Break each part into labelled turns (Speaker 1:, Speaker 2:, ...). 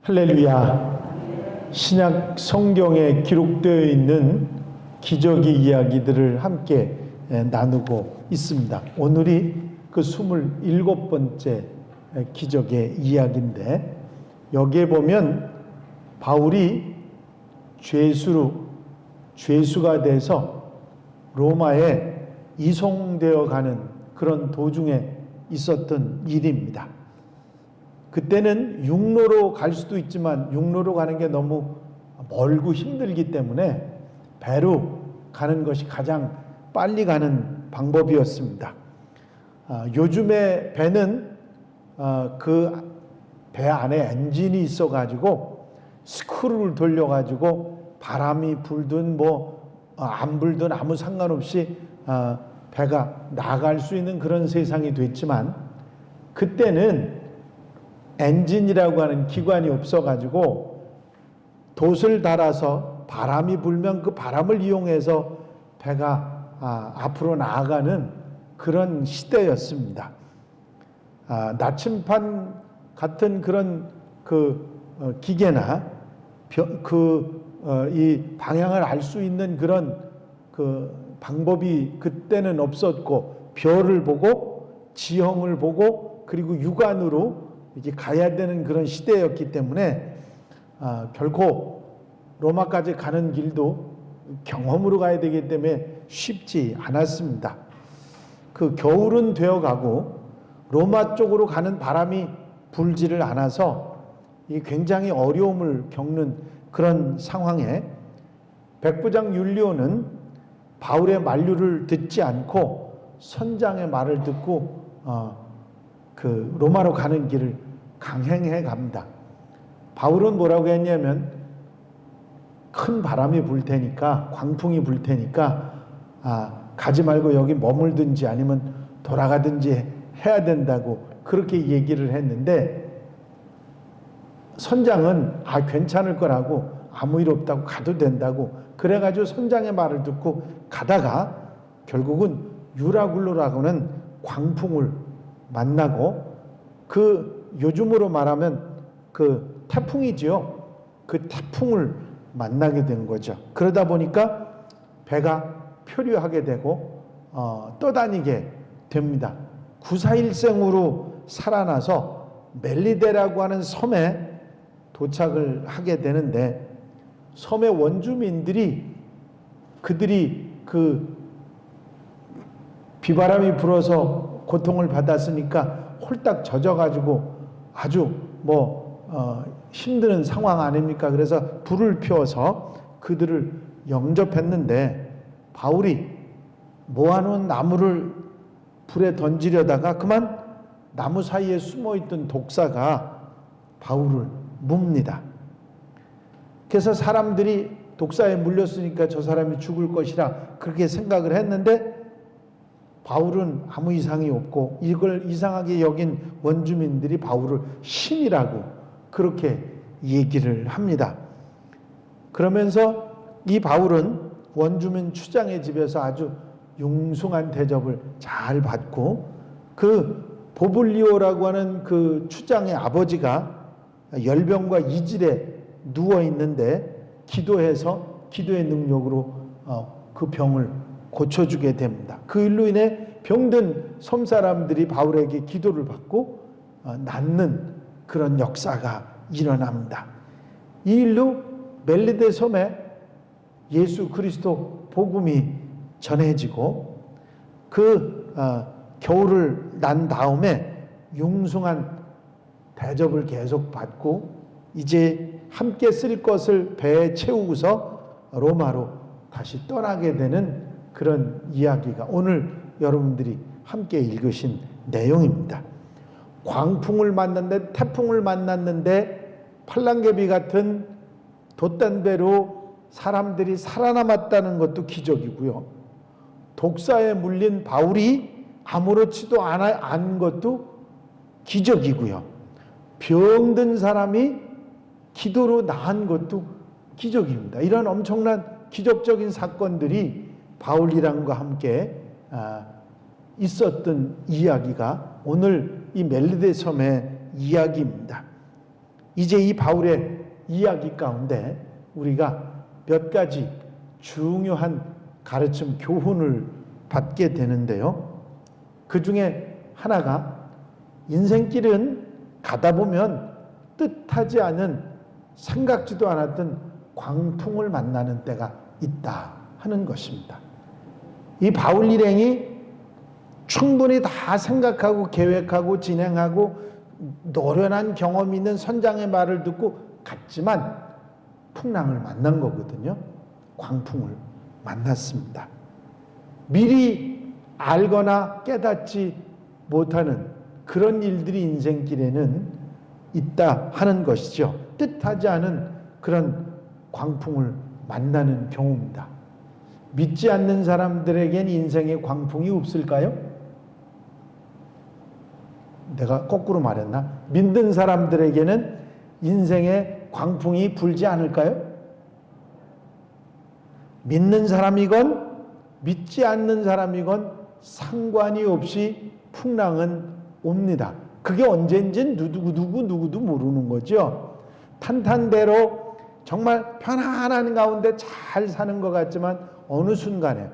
Speaker 1: 할렐루야. 신약 성경에 기록되어 있는 기적의 이야기들을 함께 나누고 있습니다. 오늘이 그 27번째 기적의 이야기인데, 여기에 보면 바울이 죄수가 돼서 로마에 이송되어 가는 그런 도중에 있었던 일입니다. 그때는 육로로 갈 수도 있지만 육로로 가는 게 너무 멀고 힘들기 때문에 배로 가는 것이 가장 빨리 가는 방법이었습니다. 요즘에 배는 그 배 안에 엔진이 있어가지고 스크루를 돌려가지고 바람이 불든 안 불든 아무 상관없이 배가 나갈 수 있는 그런 세상이 됐지만, 그때는 엔진이라고 하는 기관이 없어가지고 돛을 달아서 바람이 불면 그 바람을 이용해서 배가 앞으로 나아가는 그런 시대였습니다. 나침반 같은 그런 기계나 이 방향을 알 수 있는 그런 방법이 그때는 없었고, 별을 보고 지형을 보고 그리고 육안으로 이렇게 가야 되는 그런 시대였기 때문에 결코 로마까지 가는 길도 경험으로 가야 되기 때문에 쉽지 않았습니다. 그 겨울은 되어가고 로마 쪽으로 가는 바람이 불지를 않아서 굉장히 어려움을 겪는 그런 상황에 백부장 율리오는 바울의 만류를 듣지 않고 선장의 말을 듣고 로마로 가는 길을 강행해 갑니다. 바울은 뭐라고 했냐면, 큰 바람이 불 테니까, 광풍이 불 테니까 가지 말고 여기 머물든지 아니면 돌아가든지 해야 된다고 그렇게 얘기를 했는데, 선장은 괜찮을 거라고, 아무 일 없다고, 가도 된다고 그래가지고 선장의 말을 듣고 가다가 결국은 유라굴로라고는 광풍을 만나고, 요즘으로 말하면 태풍이지요. 그 태풍을 만나게 된 거죠. 그러다 보니까 배가 표류하게 되고 떠다니게 됩니다. 구사일생으로 살아나서 멜리데라고 하는 섬에 도착을 하게 되는데, 섬의 원주민들이 그들이 비바람이 불어서 고통을 받았으니까 홀딱 젖어가지고 아주 힘든 상황 아닙니까? 그래서 불을 피워서 그들을 영접했는데, 바울이 모아놓은 나무를 불에 던지려다가 그만 나무 사이에 숨어있던 독사가 바울을 뭅니다. 그래서 사람들이 독사에 물렸으니까 저 사람이 죽을 것이라 그렇게 생각을 했는데, 바울은 아무 이상이 없고 이걸 이상하게 여긴 원주민들이 바울을 신이라고 그렇게 얘기를 합니다. 그러면서 이 바울은 원주민 추장의 집에서 아주 융숭한 대접을 잘 받고, 보블리오라고 하는 그 추장의 아버지가 열병과 이질에 누워 있는데 기도해서 기도의 능력으로 그 병을 고쳐주게 됩니다. 그 일로 인해 병든 섬 사람들이 바울에게 기도를 받고 낫는 그런 역사가 일어납니다. 이 일로 멜리데 섬에 예수 그리스도 복음이 전해지고, 겨울을 난 다음에 융숭한 대접을 계속 받고, 이제 함께 쓸 것을 배에 채우고서 로마로 다시 떠나게 되는 그런 이야기가 오늘 여러분들이 함께 읽으신 내용입니다. 광풍을 만났는데, 태풍을 만났는데 팔랑개비 같은 돛단 배로 사람들이 살아남았다는 것도 기적이고요. 독사에 물린 바울이 아무렇지도 않은 것도 기적이고요. 병든 사람이 기도로 나은 것도 기적입니다. 이런 엄청난 기적적인 사건들이 바울이랑과 함께 있었던 이야기가 오늘 이 멜리데 섬의 이야기입니다. 이제 이 바울의 이야기 가운데 우리가 몇 가지 중요한 가르침, 교훈을 받게 되는데요. 그 중에 하나가 인생길은 가다 보면 뜻하지 않은, 생각지도 않았던 광풍을 만나는 때가 있다 하는 것입니다. 이 바울 일행이 충분히 다 생각하고 계획하고 진행하고 노련한 경험이 있는 선장의 말을 듣고 갔지만 풍랑을 만난 거거든요. 광풍을 만났습니다. 미리 알거나 깨닫지 못하는 그런 일들이 인생길에는 있다 하는 것이죠. 뜻하지 않은 그런 광풍을 만나는 경우입니다. 믿지 않는 사람들에겐 인생에 광풍이 없을까요? 내가 거꾸로 말했나? 믿는 사람들에게는 인생에 광풍이 불지 않을까요? 믿는 사람이건 믿지 않는 사람이건 상관이 없이 풍랑은 옵니다. 그게 언제인지는 누구도 모르는 거죠. 탄탄대로 정말 편안한 가운데 잘 사는 것 같지만 어느 순간에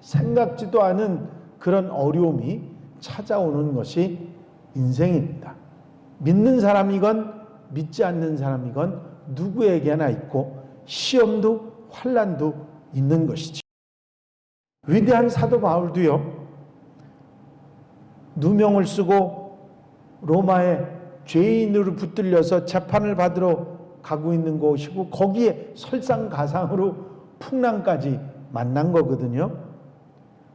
Speaker 1: 생각지도 않은 그런 어려움이 찾아오는 것이 인생입니다. 믿는 사람이건 믿지 않는 사람이건 누구에게나 있고 시험도 환난도 있는 것이죠. 위대한 사도 바울도요, 누명을 쓰고 로마의 죄인으로 붙들려서 재판을 받으러 가고 있는 곳이고 거기에 설상가상으로 풍랑까지 만난 거거든요.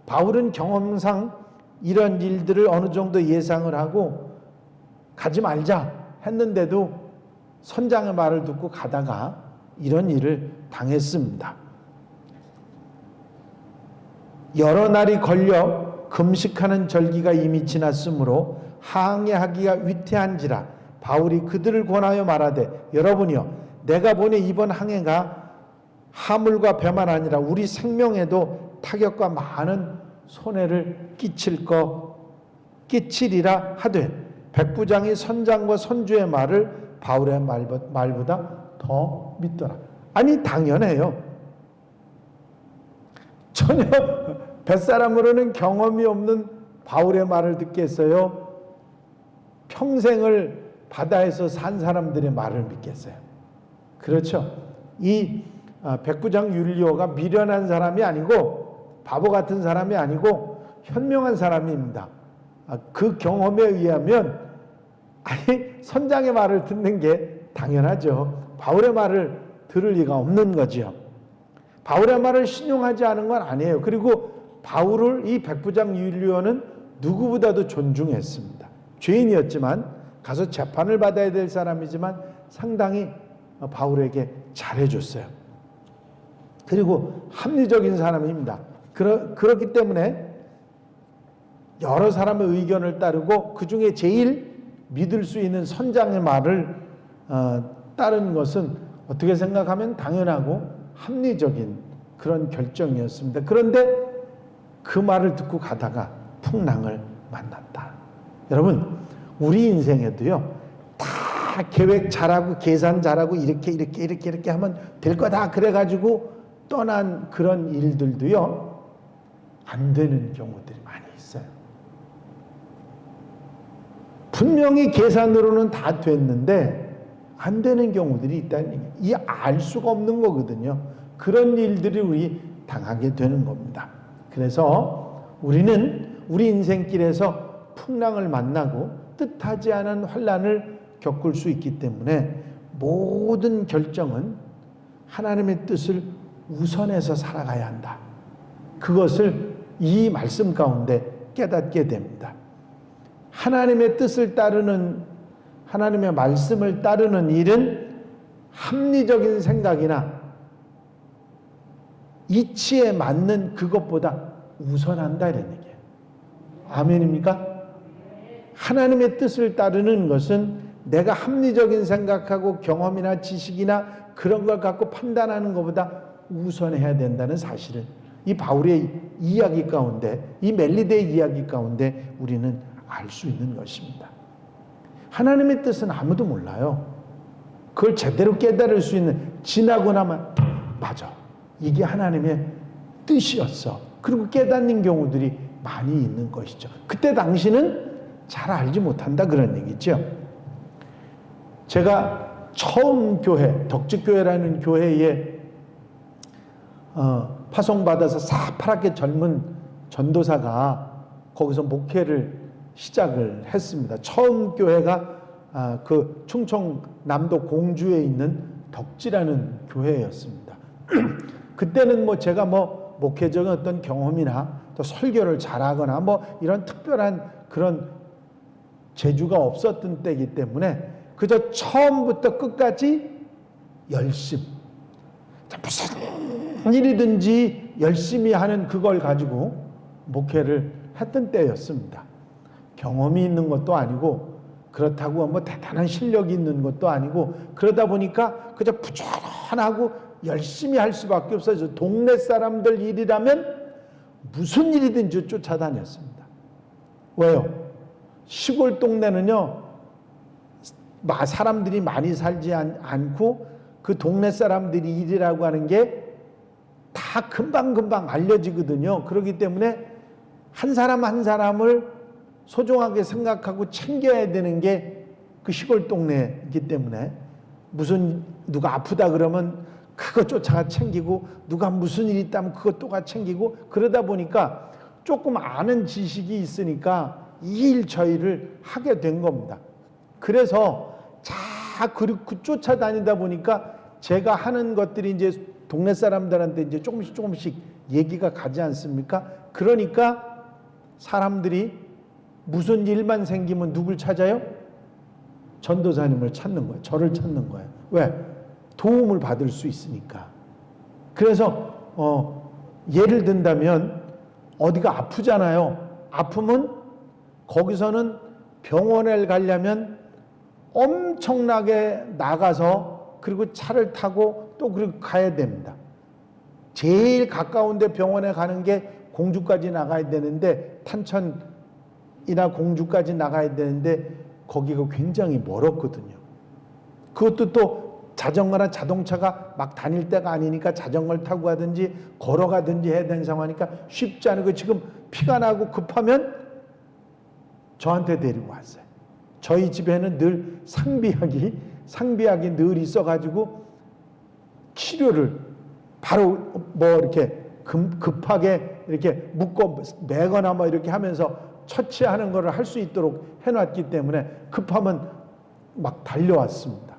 Speaker 1: 바울은 경험상 이런 일들을 어느 정도 예상을 하고 가지 말자 했는데도 선장의 말을 듣고 가다가 이런 일을 당했습니다. 여러 날이 걸려 금식하는 절기가 이미 지났으므로 항해하기가 위태한지라 바울이 그들을 권하여 말하되 여러분이여 내가 보니 이번 항해가 하물과 배만 아니라 우리 생명에도 타격과 많은 손해를 끼치리라 하되 백부장이 선장과 선주의 말을 바울의 말보다 더 믿더라. 아니 당연해요. 전혀 뱃사람으로는 경험이 없는 바울의 말을 듣겠어요? 평생을 바다에서 산 사람들의 말을 믿겠어요? 그렇죠. 이 백부장 율리오가 미련한 사람이 아니고 바보 같은 사람이 아니고 현명한 사람입니다. 그 경험에 의하면 아니 선장의 말을 듣는 게 당연하죠. 바울의 말을 들을 리가 없는 거죠. 바울의 말을 신용하지 않은 건 아니에요. 그리고 바울을 이 백부장 율리오는 누구보다도 존중했습니다. 죄인이었지만 가서 재판을 받아야 될 사람이지만 상당히 바울에게 잘해줬어요. 그리고 합리적인 사람입니다. 그렇기 때문에 여러 사람의 의견을 따르고 그 중에 제일 믿을 수 있는 선장의 말을 따르는 것은 어떻게 생각하면 당연하고 합리적인 그런 결정이었습니다. 그런데 그 말을 듣고 가다가 풍랑을 만났다. 여러분 우리 인생에도요 다 계획 잘하고 계산 잘하고 이렇게 하면 될 거다 그래가지고 떠난 그런 일들도요 안 되는 경우들이 많이 있어요. 분명히 계산으로는 다 됐는데 안 되는 경우들이 있다는 얘기예요. 이 알 수가 없는 거거든요. 그런 일들이 우리 당하게 되는 겁니다. 그래서 우리는 우리 인생길에서 풍랑을 만나고 뜻하지 않은 환난을 겪을 수 있기 때문에 모든 결정은 하나님의 뜻을 우선해서 살아가야 한다. 그것을 이 말씀 가운데 깨닫게 됩니다. 하나님의 뜻을 따르는, 하나님의 말씀을 따르는 일은 합리적인 생각이나 이치에 맞는 그것보다 우선한다 이런 얘기예요. 아멘입니까? 하나님의 뜻을 따르는 것은 내가 합리적인 생각하고 경험이나 지식이나 그런 걸 갖고 판단하는 것보다 우선해야 된다는 사실을 이 바울의 이야기 가운데, 이 멜리데의 이야기 가운데 우리는 알 수 있는 것입니다. 하나님의 뜻은 아무도 몰라요. 그걸 제대로 깨달을 수 있는, 지나고 나면 맞아, 이게 하나님의 뜻이었어, 그리고 깨닫는 경우들이 많이 있는 것이죠. 그때 당시는 잘 알지 못한다 그런 얘기죠. 제가 처음 교회, 덕직교회라는 교회에 파송받아서 새파랗게 젊은 전도사가 거기서 목회를 시작을 했습니다. 처음 교회가 그 충청남도 공주에 있는 덕지라는 교회였습니다. 그때는 뭐 제가 뭐 목회적인 어떤 경험이나 또 설교를 잘하거나 뭐 이런 특별한 그런 재주가 없었던 때이기 때문에 그저 처음부터 끝까지 열심, 무슨 일이든지 열심히 하는 그걸 가지고 목회를 했던 때였습니다. 경험이 있는 것도 아니고 그렇다고 뭐 대단한 실력이 있는 것도 아니고, 그러다 보니까 그저 부지런하고 열심히 할 수밖에 없어요. 동네 사람들 일이라면 무슨 일이든지 쫓아다녔습니다. 왜요? 시골 동네는요, 사람들이 많이 살지 않고 그 동네 사람들이 일이라고 하는 게 다 금방금방 알려지거든요. 그렇기 때문에 한 사람 한 사람을 소중하게 생각하고 챙겨야 되는 게 그 시골 동네이기 때문에, 무슨 누가 아프다 그러면 그거 쫓아가 챙기고, 누가 무슨 일이 있다면 그것 또가 챙기고, 그러다 보니까 조금 아는 지식이 있으니까 이 일 저 일을 하게 된 겁니다. 그래서 그 쫓아다니다 보니까 제가 하는 것들이 이제 동네 사람들한테 이제 조금씩 얘기가 가지 않습니까? 그러니까 사람들이 무슨 일만 생기면 누굴 찾아요? 전도사님을 찾는 거예요. 저를 찾는 거예요. 왜? 도움을 받을 수 있으니까. 그래서 예를 든다면 어디가 아프잖아요. 아프면 거기서는 병원에 가려면 엄청나게 나가서 그리고 차를 타고 또 그리고 가야 됩니다. 제일 가까운데 병원에 가는 게 공주까지 나가야 되는데, 탄천이나 공주까지 나가야 되는데 거기가 굉장히 멀었거든요. 그것도 또 자전거나 자동차가 막 다닐 때가 아니니까 자전거를 타고 가든지 걸어가든지 해야 되는 상황이니까 쉽지 않고, 지금 피가 나고 급하면 저한테 데리고 왔어요. 저희 집에는 늘 상비약이 늘 있어가지고 치료를 바로 뭐 이렇게 급하게 이렇게 묶어 매거나 뭐 이렇게 하면서 처치하는 것을 할 수 있도록 해놨기 때문에 급하면 막 달려왔습니다.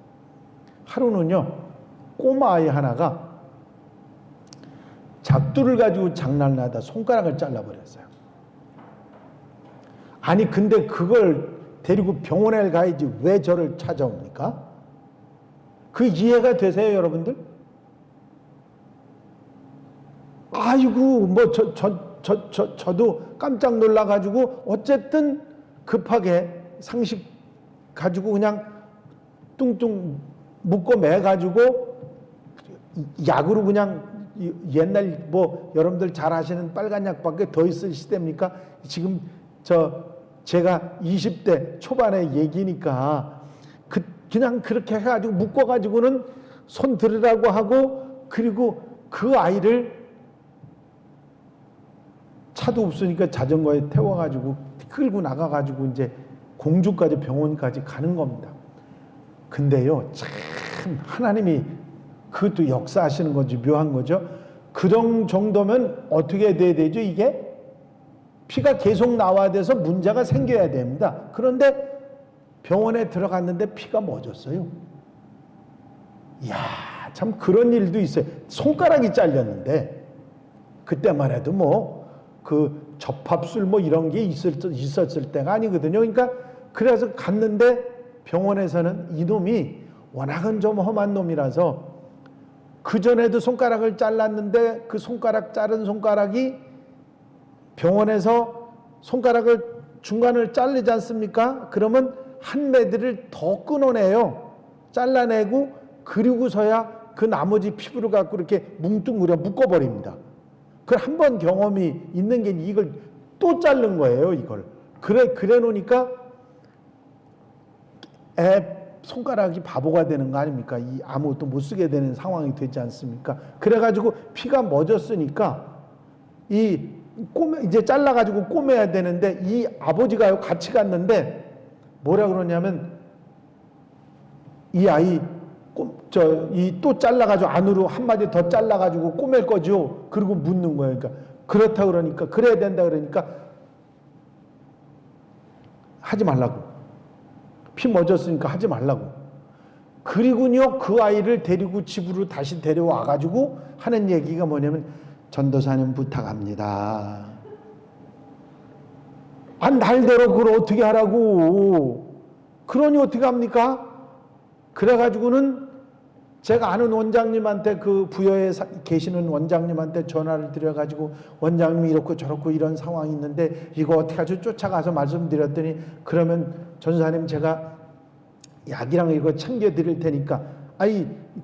Speaker 1: 하루는요, 꼬마 아이 하나가 작두를 가지고 장난을 하다 손가락을 잘라버렸어요. 아니 근데 그걸 데리고 병원에 가야지 왜 저를 찾아옵니까? 그 이해가 되세요, 여러분들? 아이고 뭐 저도 깜짝 놀라가지고 어쨌든 급하게 상식 가지고 그냥 뚱뚱 묶어 매가지고 약으로 그냥, 옛날 뭐 여러분들 잘 아시는 빨간 약밖에 더 있을 시대입니까? 지금 제가 20대 초반의 얘기니까 그냥 그렇게 해가지고 묶어가지고는 손 들으라고 하고, 그리고 그 아이를 차도 없으니까 자전거에 태워가지고 끌고 나가가지고 이제 공주까지 병원까지 가는 겁니다. 근데요, 참 하나님이 그것도 역사하시는 거지, 묘한 거죠. 그 정도면 어떻게 돼야 되죠? 이게 피가 계속 나와야 돼서 문제가 생겨야 됩니다. 그런데 병원에 들어갔는데 피가 멎었어요. 이야, 참 그런 일도 있어요. 손가락이 잘렸는데, 그때만 해도 뭐 그 접합술 뭐 이런 게 있었을 때가 아니거든요. 그러니까 그래서 갔는데 병원에서는 이놈이 워낙은 좀 험한 놈이라서 그전에도 손가락을 잘랐는데 그 자른 손가락이 병원에서 손가락을 중간을 자르지 않습니까? 그러면 한 매듭을 더 끊어내요. 잘라내고, 그리고서야 그 나머지 피부를 갖고 이렇게 뭉뚱그려 묶어버립니다. 그걸 한 번 경험이 있는 게 이걸 또 자른 거예요, 이걸. 그래 놓으니까 손가락이 바보가 되는 거 아닙니까? 이 아무것도 못 쓰게 되는 상황이 되지 않습니까? 그래가지고 피가 멎었으니까 이 이제 잘라가지고 꼬매야 되는데 이 아버지가 같이 갔는데 뭐라 그러냐면 이 아이 또 잘라가지고 안으로 한 마디 더 잘라가지고 꼬맬 거죠. 그리고 묻는 거예요. 그러니까 그렇다 그러니까 그래야 된다 그러니까 하지 말라고. 피 멎었으니까 하지 말라고. 그리고요 그 아이를 데리고 집으로 다시 데려와가지고 하는 얘기가 뭐냐면 전도사님 부탁합니다. 날대로 그걸 어떻게 하라고. 그러니 어떻게 합니까? 그래가지고는 제가 아는 원장님한테 그 부여에 계시는 원장님한테 전화를 드려가지고 원장님이 이렇고 저렇고 이런 상황이 있는데 이거 어떻게 하죠? 쫓아가서 말씀드렸더니 그러면 전도사님 제가 약이랑 이거 챙겨드릴 테니까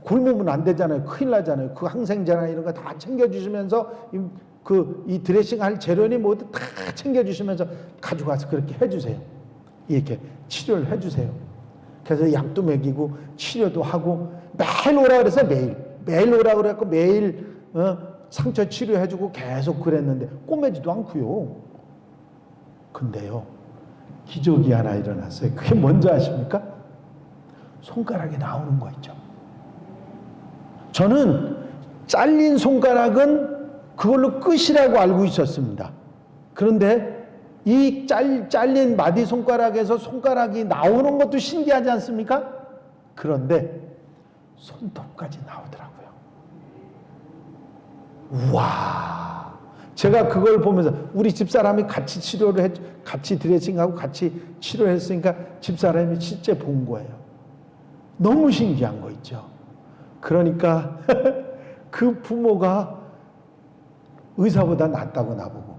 Speaker 1: 굶으면 안 되잖아요. 큰일 나잖아요. 그 항생제나 이런 거 다 챙겨주시면서 이 드레싱 할 재료니 뭐든 다 챙겨주시면서 가져가서 그렇게 해주세요. 이렇게 치료를 해주세요. 그래서 약도 먹이고 치료도 하고 매일 오라 그래서 매일 오라 그랬고 매일 상처 치료해주고 계속 그랬는데 꼬매지도 않고요. 근데요 기적이 하나 일어났어요. 그게 뭔지 아십니까? 손가락이 나오는 거 있죠. 저는 잘린 손가락은 그걸로 끝이라고 알고 있었습니다. 그런데 이 잘린 마디 손가락에서 손가락이 나오는 것도 신기하지 않습니까? 그런데 손톱까지 나오더라고요. 우와! 제가 그걸 보면서 우리 집사람이 같이 같이 드레싱하고 같이 치료했으니까 집사람이 진짜 본 거예요. 너무 신기한 거 있죠. 그러니까 그 부모가 의사보다 낫다고 나보고.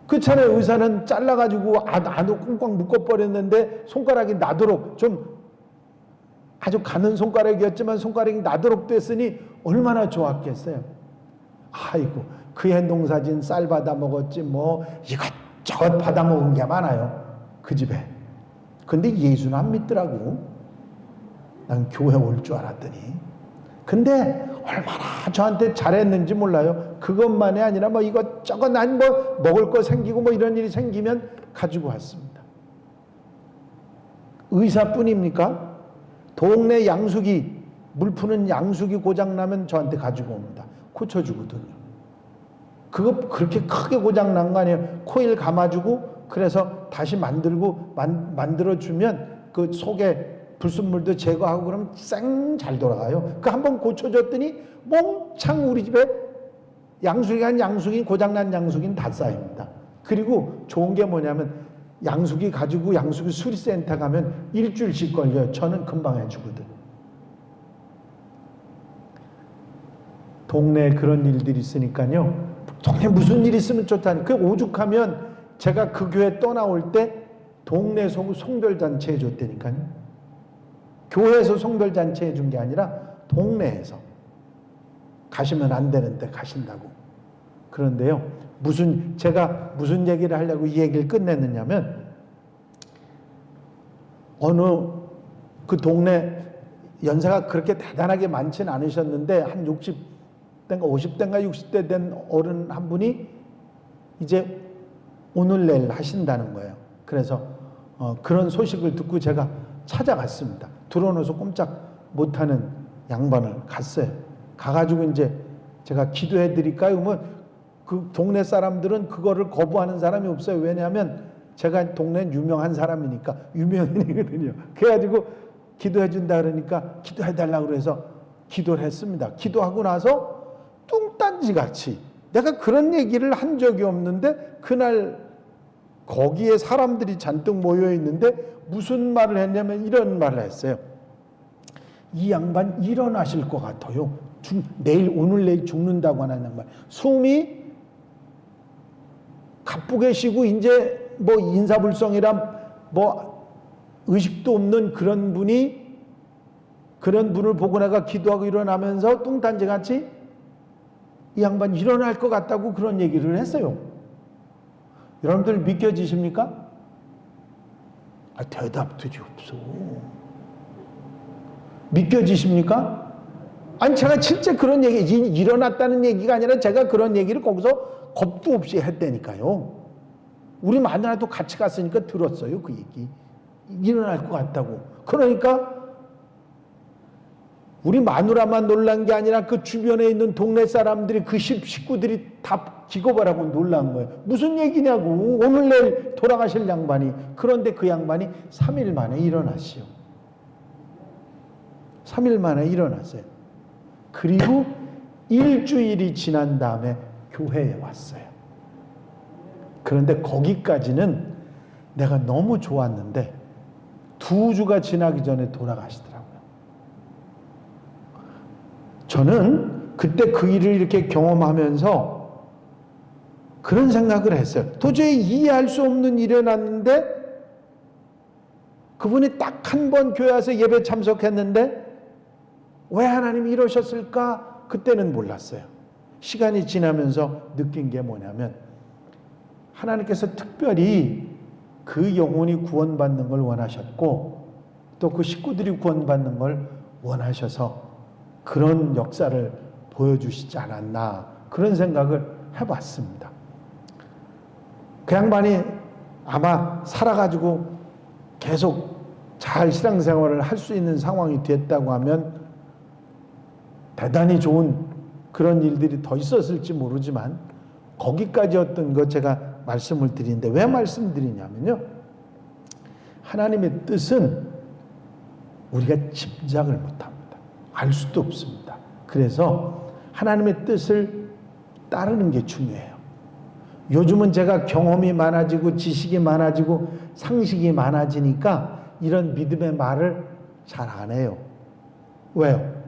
Speaker 1: 그렇잖아요. 의사는 잘라가지고 안으로 꽁꽁 묶어버렸는데 손가락이 나도록 좀 아주 가는 손가락이었지만 손가락이 나도록 됐으니 얼마나 좋았겠어요. 아이고 그 행동사진 쌀 받아 먹었지 뭐 이것저것 받아 먹은 게 많아요. 그 집에. 근데 예수는 안 믿더라고. 난 교회 올 줄 알았더니. 근데 얼마나 저한테 잘했는지 몰라요. 그것만이 아니라 뭐 이것저것 난 뭐 먹을 거 생기고 뭐 이런 일이 생기면 가지고 왔습니다. 의사뿐입니까? 동네 양수기, 물 푸는 양수기 고장나면 저한테 가지고 옵니다. 고쳐주거든요. 그거 그렇게 크게 고장난 거 아니에요. 코일 감아주고 그래서 다시 만들어주면 그 속에 불순물도 제거하고 그러면 쌩 잘 돌아가요. 그 한번 고쳐줬더니 몽창 우리 집에 양수기 고장난 양수기는 다 쌓입니다. 그리고 좋은 게 뭐냐면 양수기 가지고 양수기 수리센터 가면 일주일씩 걸려요. 저는 금방 해주거든. 동네에 그런 일들이 있으니까요. 동네에 무슨 일이 있으면 좋다니. 그 오죽하면 제가 그 교회 떠나올 때 동네 송별잔치 해줬다니까요. 교회에서 송별잔치 해준 게 아니라 동네에서. 가시면 안 되는데 가신다고. 그런데요, 제가 무슨 얘기를 하려고 이 얘기를 끝냈느냐면, 어느 그 동네 연세가 그렇게 대단하게 많지는 않으셨는데, 한 60대인가 50대인가 60대 된 어른 한 분이 이제 오늘 내일 하신다는 거예요. 그래서 그런 소식을 듣고 제가 찾아갔습니다. 들어놓아서 꼼짝 못하는 양반을 갔어요. 가가지고 이제 제가 기도해 드릴까요? 그러면 그 동네 사람들은 그거를 거부하는 사람이 없어요. 왜냐하면 제가 동네는 유명한 사람이니까, 유명인이거든요. 그래가지고 기도해 준다 그러니까 기도해 달라고 그래서 기도를 했습니다. 기도하고 나서 뚱딴지 같이, 내가 그런 얘기를 한 적이 없는데 그날 거기에 사람들이 잔뜩 모여 있는데 무슨 말을 했냐면 이런 말을 했어요. 이 양반 일어나실 것 같아요. 오늘 내일 죽는다고 하는 양반. 숨이 가쁘게 쉬고 이제 뭐 인사불성이라 뭐 의식도 없는 그런 분을 보고 내가 기도하고 일어나면서 뚱딴지 같이 이 양반 일어날 것 같다고 그런 얘기를 했어요. 여러분들 믿겨지십니까? 대답들이 없어. 믿겨지십니까? 아니 제가 실제 그런 얘기 일어났다는 얘기가 아니라 제가 그런 얘기를 거기서 겁도 없이 했다니까요. 우리 마누라도 같이 갔으니까 들었어요. 그 얘기 일어날 것 같다고. 그러니까 우리 마누라만 놀란 게 아니라 그 주변에 있는 동네 사람들이 그 식구들이 다 기겁을 하고 놀란 거예요. 무슨 얘기냐고. 오늘 내일 돌아가실 양반이. 그런데 그 양반이 3일 만에 일어났어요. 3일 만에 일어났어요. 그리고 일주일이 지난 다음에 교회에 왔어요. 그런데 거기까지는 내가 너무 좋았는데 2주가 지나기 전에 돌아가시더라고요. 저는 그때 그 일을 이렇게 경험하면서 그런 생각을 했어요. 도저히 이해할 수 없는 일이 일어났는데 그분이 딱 한 번 교회 와서 예배 참석했는데 왜 하나님이 이러셨을까? 그때는 몰랐어요. 시간이 지나면서 느낀 게 뭐냐면 하나님께서 특별히 그 영혼이 구원받는 걸 원하셨고 또 그 식구들이 구원받는 걸 원하셔서 그런 역사를 보여주시지 않았나 그런 생각을 해봤습니다. 그 양반이 아마 살아가지고 계속 잘 신앙생활을 할 수 있는 상황이 됐다고 하면 대단히 좋은 그런 일들이 더 있었을지 모르지만 거기까지였던 것 제가 말씀을 드리는데 왜 말씀드리냐면요. 하나님의 뜻은 우리가 짐작을 못합니다. 알 수도 없습니다. 그래서 하나님의 뜻을 따르는 게 중요해요. 요즘은 제가 경험이 많아지고 지식이 많아지고 상식이 많아지니까 이런 믿음의 말을 잘 안 해요. 왜요?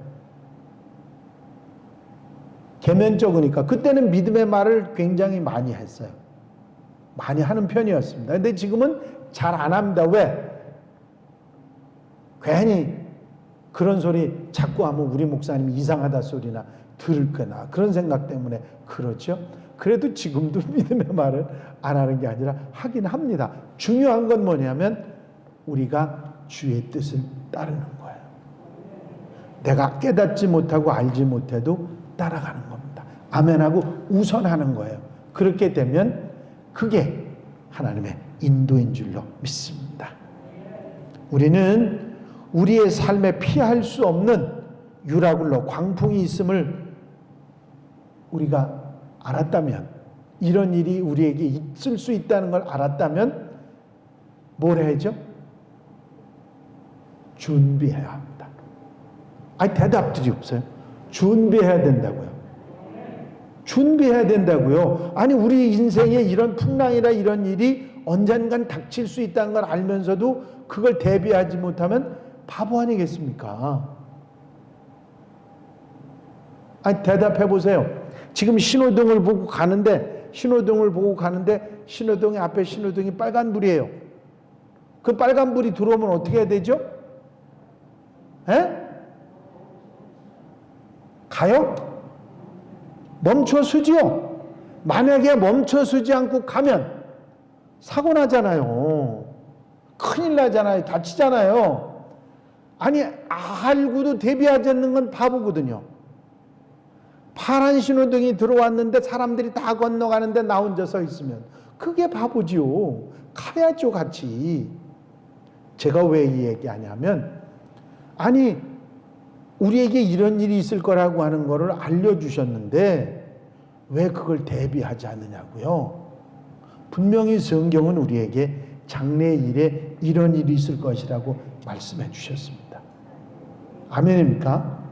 Speaker 1: 계면적으니까. 그때는 믿음의 말을 굉장히 많이 했어요. 많이 하는 편이었습니다. 근데 지금은 잘 안 합니다. 왜? 괜히 그런 소리 자꾸 하면 우리 목사님이 이상하다 소리나 들을 거나 그런 생각 때문에 그렇죠. 그래도 지금도 믿음의 말을 안 하는 게 아니라 하긴 합니다. 중요한 건 뭐냐면 우리가 주의 뜻을 따르는 거예요. 내가 깨닫지 못하고 알지 못해도 따라가는 겁니다. 아멘하고 우선하는 거예요. 그렇게 되면 그게 하나님의 인도인 줄로 믿습니다. 우리는 우리의 삶에 피할 수 없는 유라굴로 광풍이 있음을 우리가 알았다면, 이런 일이 우리에게 있을 수 있다는 걸 알았다면 뭘 해야죠? 준비해야 합니다. 아니 대답들이 없어요. 준비해야 된다고요. 준비해야 된다고요. 아니 우리 인생에 이런 풍랑이나 이런 일이 언젠간 닥칠 수 있다는 걸 알면서도 그걸 대비하지 못하면 바보 아니겠습니까? 아니 대답해 보세요. 지금 신호등을 보고 가는데 신호등의 앞에 신호등이 빨간불이에요. 그 빨간불이 들어오면 어떻게 해야 되죠? 에? 가요? 멈춰서지요. 만약에 멈춰서지 않고 가면 사고 나잖아요. 큰일 나잖아요. 다치잖아요. 아니 알고도 대비하지 않는 건 바보거든요. 파란 신호등이 들어왔는데 사람들이 다 건너가는데 나 혼자 서 있으면 그게 바보지요. 가야죠 같이. 제가 왜 이 얘기하냐면 아니 우리에게 이런 일이 있을 거라고 하는 거를 알려주셨는데 왜 그걸 대비하지 않느냐고요. 분명히 성경은 우리에게 장래일에 이런 일이 있을 것이라고 말씀해 주셨습니다. 아멘입니까?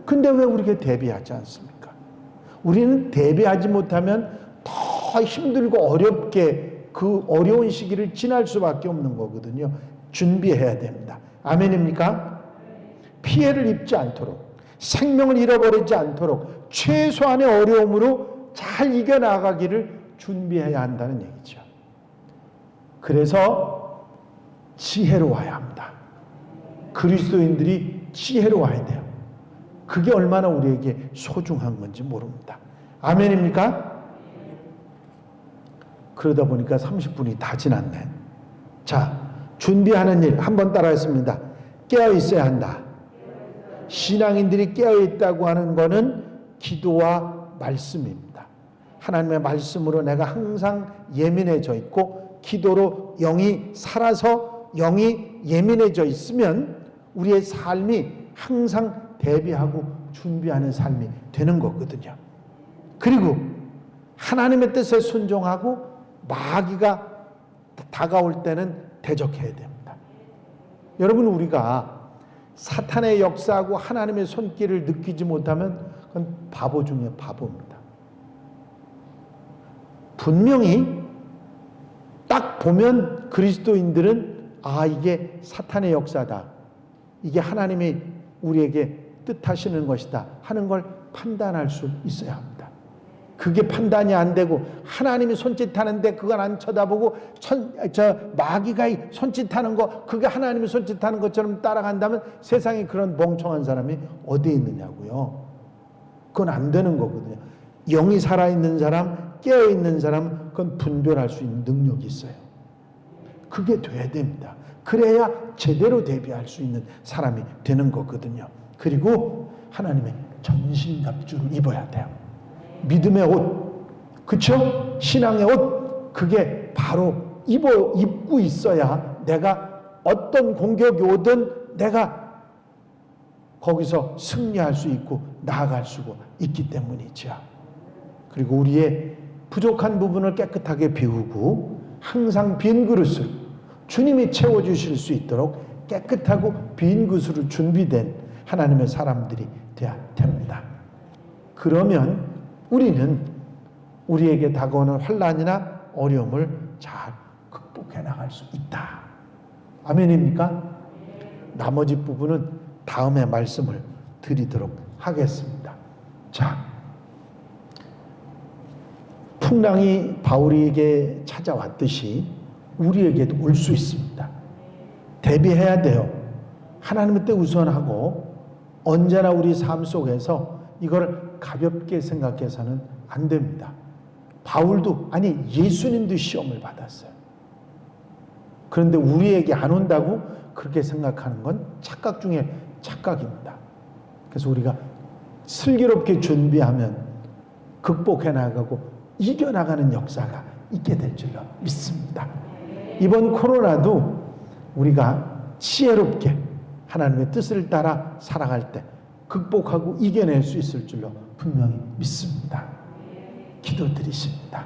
Speaker 1: 근데 왜 우리가 대비하지 않습니까? 우리는 대비하지 못하면 더 힘들고 어렵게 그 어려운 시기를 지날 수밖에 없는 거거든요. 준비해야 됩니다. 아멘입니까? 피해를 입지 않도록, 생명을 잃어버리지 않도록 최소한의 어려움으로 잘 이겨나가기를 준비해야 한다는 얘기죠. 그래서 지혜로워야 합니다. 그리스도인들이 지혜로워야 돼요. 그게 얼마나 우리에게 소중한 건지 모릅니다. 아멘입니까? 그러다 보니까 30분이 다 지났네. 자, 준비하는 일 한번 따라했습니다. 깨어 있어야 한다. 신앙인들이 깨어있다고 하는 것은 기도와 말씀입니다. 하나님의 말씀으로 내가 항상 예민해져 있고 기도로 영이 살아서 영이 예민해져 있으면 우리의 삶이 항상 대비하고 준비하는 삶이 되는 거거든요. 그리고 하나님의 뜻에 순종하고 마귀가 다가올 때는 대적해야 됩니다. 여러분, 우리가 사탄의 역사하고 하나님의 손길을 느끼지 못하면 그건 바보 중에 바보입니다. 분명히 딱 보면 그리스도인들은 이게 사탄의 역사다, 이게 하나님이 우리에게 뜻하시는 것이다 하는 걸 판단할 수 있어야 합니다. 그게 판단이 안 되고 하나님이 손짓하는데 그걸 안 쳐다보고 마귀가 손짓하는 거 그게 하나님이 손짓하는 것처럼 따라간다면 세상에 그런 멍청한 사람이 어디 있느냐고요. 그건 안 되는 거거든요. 영이 살아있는 사람, 깨어있는 사람, 그건 분별할 수 있는 능력이 있어요. 그게 돼야 됩니다. 그래야 제대로 대비할 수 있는 사람이 되는 거거든요. 그리고 하나님의 전신갑주를 입어야 돼요. 믿음의 옷, 그쵸? 신앙의 옷, 그게 바로 입고 있어야 내가 어떤 공격이 오든 내가 거기서 승리할 수 있고 나아갈 수가 있기 때문이죠. 그리고 우리의 부족한 부분을 깨끗하게 비우고 항상 빈 그릇을 주님이 채워주실 수 있도록 깨끗하고 빈 그릇으로 준비된 하나님의 사람들이 되어야 됩니다. 그러면 우리는 우리에게 다가오는 환난이나 어려움을 잘 극복해 나갈 수 있다. 아멘입니까? 나머지 부분은 다음에 말씀을 드리도록 하겠습니다. 자, 풍랑이 바울에게 찾아왔듯이 우리에게도 올 수 있습니다. 대비해야 돼요. 하나님의 뜻 우선하고 언제나 우리 삶 속에서 이걸 가볍게 생각해서는 안 됩니다. 바울도, 아니 예수님도 시험을 받았어요. 그런데 우리에게 안 온다고 그렇게 생각하는 건 착각 중에 착각입니다. 그래서 우리가 슬기롭게 준비하면 극복해 나가고 이겨나가는 역사가 있게 될 줄로 믿습니다. 이번 코로나도 우리가 지혜롭게 하나님의 뜻을 따라 살아갈 때 극복하고 이겨낼 수 있을 줄로 분명히 믿습니다. 기도드리십니다.